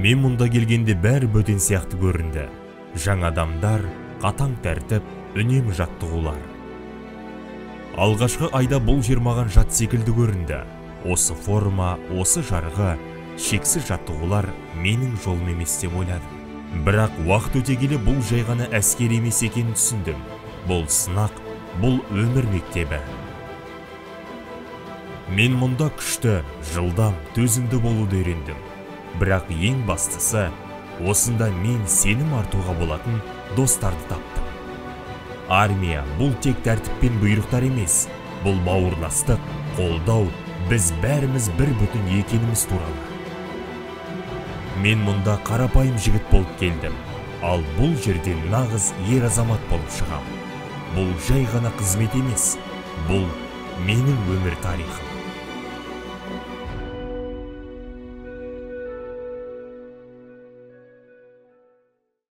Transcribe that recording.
Мен мұнда келгенде бәрі бөтен сияқты көрінді. Жаңа адамдар, қатаң тәртіп, үнемі жаттығулар. Алғашқы айда бұл жер маған жат секілді көрінді. Осы форма, осы жарғы, шексіз жаттығулар менің жолым емес деп ойладым. Бірақ уақыт өте келе бұл жай ғана әскер емес екенін түсіндім. Бұл сынақ, бұл өмір мектебі. Мен мұнда күшті, жылдам, төзімді болуды үйрендім. Бірақ ең бастысы, осында мен сенім артуға болатын достарды таптым. Армия бұл тек тәртіп пен бұйрықтар емес, бұл бауырластық, қолдау, біз бәріміз бір бүтін екеніміз туралы. Мен мұнда қарапайым жігіт болып келдім, ал бұл жерде нағыз ер азамат болып шығам. Бұл жай ғана қызмет емес, бұл менің өмір тарихым.